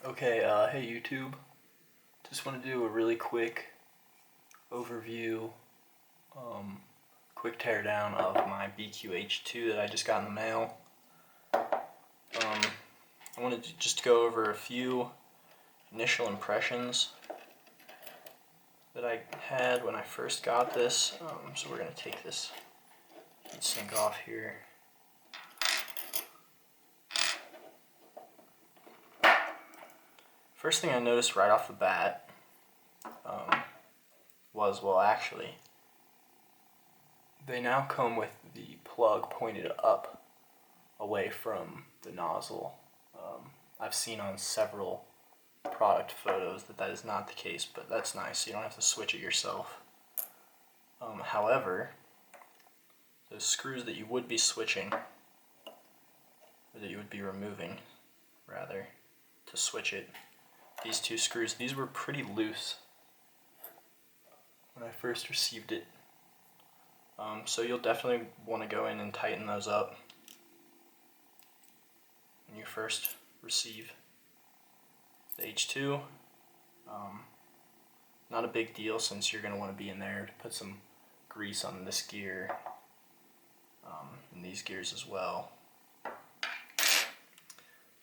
Okay, hey YouTube. Just want to do a really quick overview, quick teardown of my Biqu H2 that I just got in the mail. I wanted to just go over a few initial impressions that I had when I first got this. So we're going to take this heatsink off here. First thing I noticed right off the bat was, well, actually, they now come with the plug pointed up away from the nozzle. I've seen on several product photos that is not the case, but that's nice. You don't have to switch it yourself. However, those screws that you would be switching, or that you would be removing, rather, to switch it, these two screws, these were pretty loose when I first received it. So you'll definitely want to go in and tighten those up when you first receive the H2. Not a big deal, since you're going to want to be in there to put some grease on this gear and these gears as well.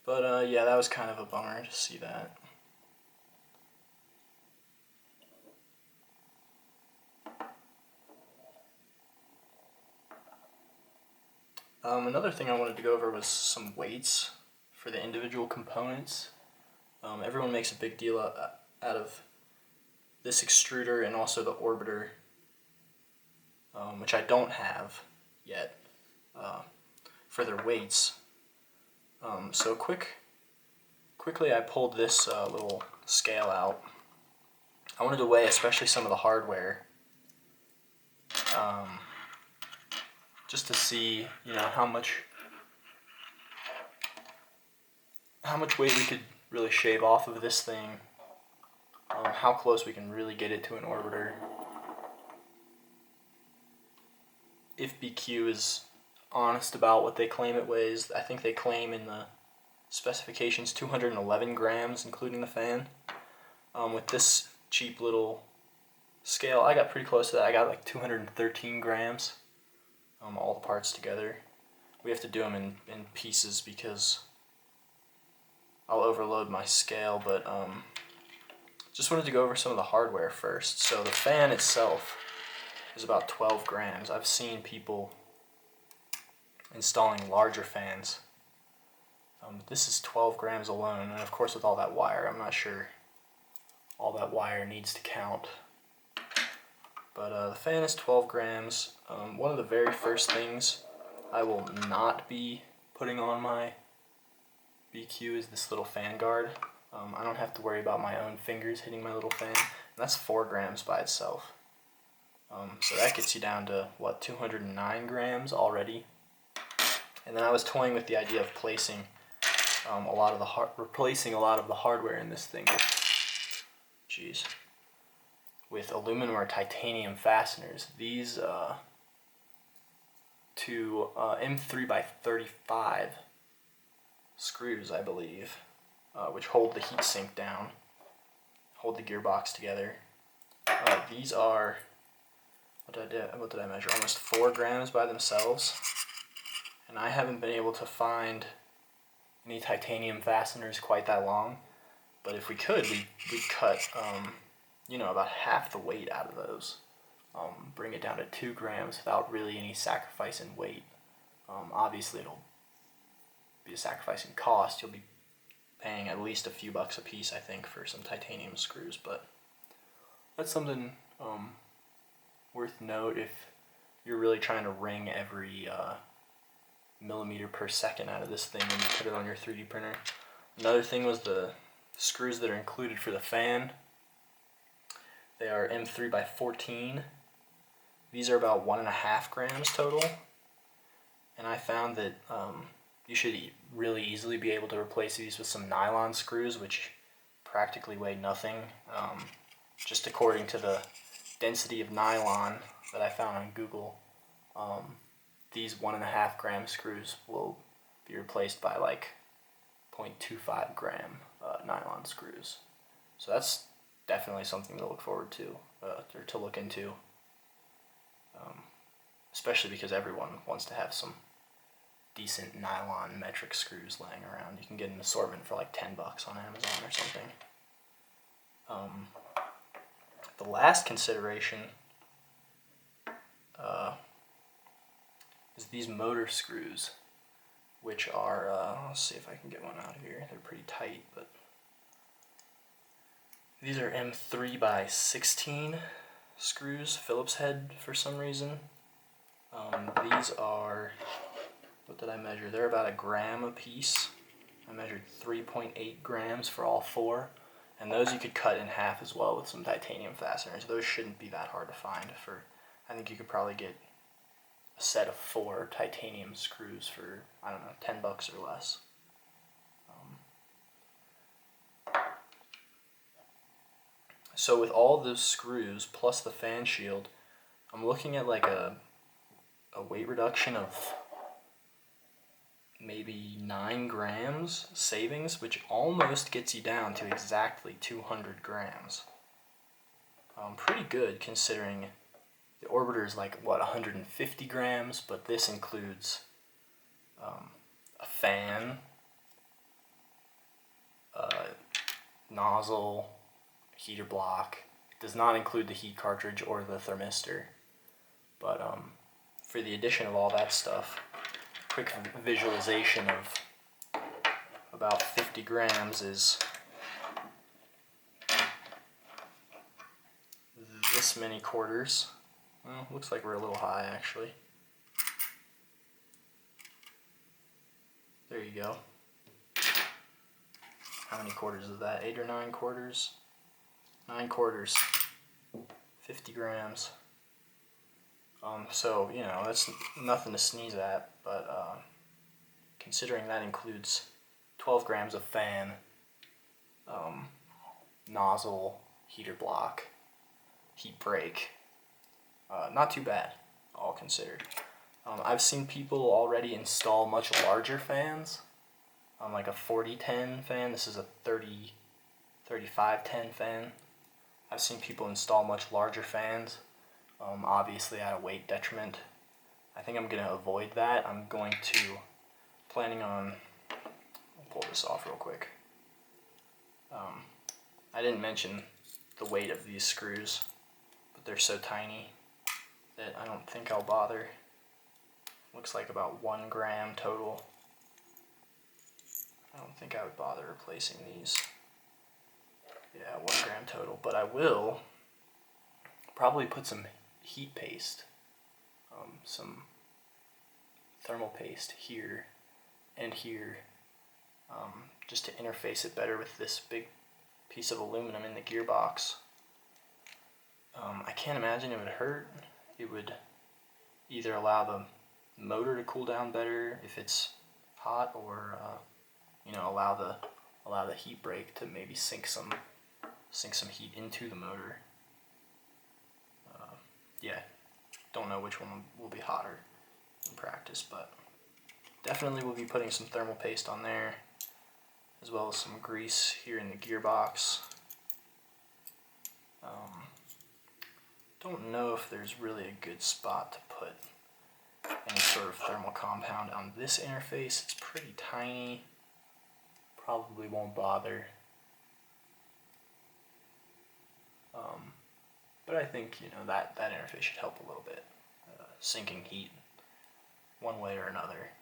But yeah, that was kind of a bummer to see that. Another thing I wanted to go over was some weights for the individual components. Everyone makes a big deal out of this extruder and also the orbiter, which I don't have yet, for their weights. So quickly I pulled this little scale out. I wanted to weigh especially some of the hardware, just to see, how much weight we could really shave off of this thing, how close we can really get it to an orbiter. If Biqu is honest about what they claim it weighs, I think they claim in the specifications 211 grams, including the fan. With this cheap little scale, I got pretty close to that. I got like 213 grams, all the parts together. We have to do them in pieces because I'll overload my scale, but just wanted to go over some of the hardware first. So the fan itself is about 12 grams. I've seen people installing larger fans. This is 12 grams alone, and of course with all that wire, I'm not sure all that wire needs to count. But the fan is 12 grams. One of the very first things I will not be putting on my Biqu is this little fan guard. I don't have to worry about my own fingers hitting my little fan. And that's 4 grams by itself. So that gets you down to, what, 209 grams already? And then I was toying with the idea of placing replacing a lot of the hardware in this thing with aluminum or titanium fasteners. These two M3x35 screws, I believe, which hold the heatsink down, hold the gearbox together. These are, what did I measure? Almost 4 grams by themselves, and I haven't been able to find any titanium fasteners quite that long. But if we could, we'd cut, about half the weight out of those. Bring it down to 2 grams without really any sacrifice in weight. Obviously, it'll be a sacrifice in cost. You'll be paying at least a few bucks a piece, I think, for some titanium screws. But that's something worth note if you're really trying to wring every millimeter per second out of this thing when you put it on your 3D printer. Another thing was the screws that are included for the fan. They are M3x14. These are about 1.5 grams total, and I found that you should really easily be able to replace these with some nylon screws, which practically weigh nothing. Just according to the density of nylon that I found on Google, these 1.5 gram screws will be replaced by like 0.25 gram nylon screws. So that's definitely something to look forward to, or to look into, especially because everyone wants to have some decent nylon metric screws laying around. You can get an assortment for like $10 on Amazon or something. The last consideration is these motor screws, which are, let's see if I can get one out of here. They're pretty tight, but these are M3 by 16 screws, Phillips head for some reason. These are, what did I measure? They're about 1 gram a piece. I measured 3.8 grams for all 4. And those you could cut in half as well with some titanium fasteners. Those shouldn't be that hard to find. I think you could probably get a set of 4 titanium screws for, I don't know, $10 or less. So with all those screws plus the fan shield, I'm looking at like a weight reduction of maybe 9 grams savings, which almost gets you down to exactly 200 grams. Pretty good considering the orbiter is like, what, 150 grams, but this includes a fan, nozzle, heater block. It does not include the heat cartridge or the thermistor, but for the addition of all that stuff, quick visualization of about 50 grams is this many quarters. Well, looks like we're a little high actually. There you go. How many quarters is that? 8 or 9 quarters? 9 quarters. 50 grams. So, you know, that's nothing to sneeze at, but considering that includes 12 grams of fan, nozzle, heater block, heat break, not too bad, all considered. I've seen people already install much larger fans, like a 4010 fan. This is a 3510 fan. I've seen people install much larger fans, obviously at a weight detriment. I think I'm going to avoid that. Planning on, I'll pull this off real quick. I didn't mention the weight of these screws, but they're so tiny that I don't think I'll bother. Looks like about 1 gram total. I don't think I would bother replacing these. Yeah, 1 gram total, but I will probably put some heat paste, some thermal paste here and here, just to interface it better with this big piece of aluminum in the gearbox. I can't imagine it would hurt. It would either allow the motor to cool down better if it's hot, or allow the heat break to maybe sink some heat into the motor. Yeah, don't know which one will be hotter in practice, but definitely we'll be putting some thermal paste on there, as well as some grease here in the gearbox. Don't know if there's really a good spot to put any sort of thermal compound on this interface. It's pretty tiny, probably won't bother. But I think, that interface should help a little bit, sinking heat one way or another.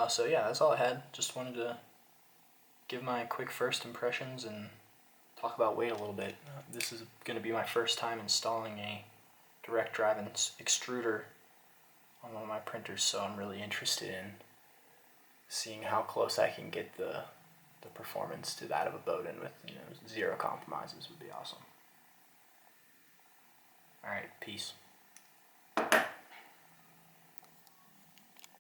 So yeah, that's all I had. Just wanted to give my quick first impressions and talk about weight a little bit. This is going to be my first time installing a direct drive extruder on one of my printers, so I'm really interested in seeing how close I can get the performance to that of a Bowden with 0 compromises would be awesome. Alright, peace.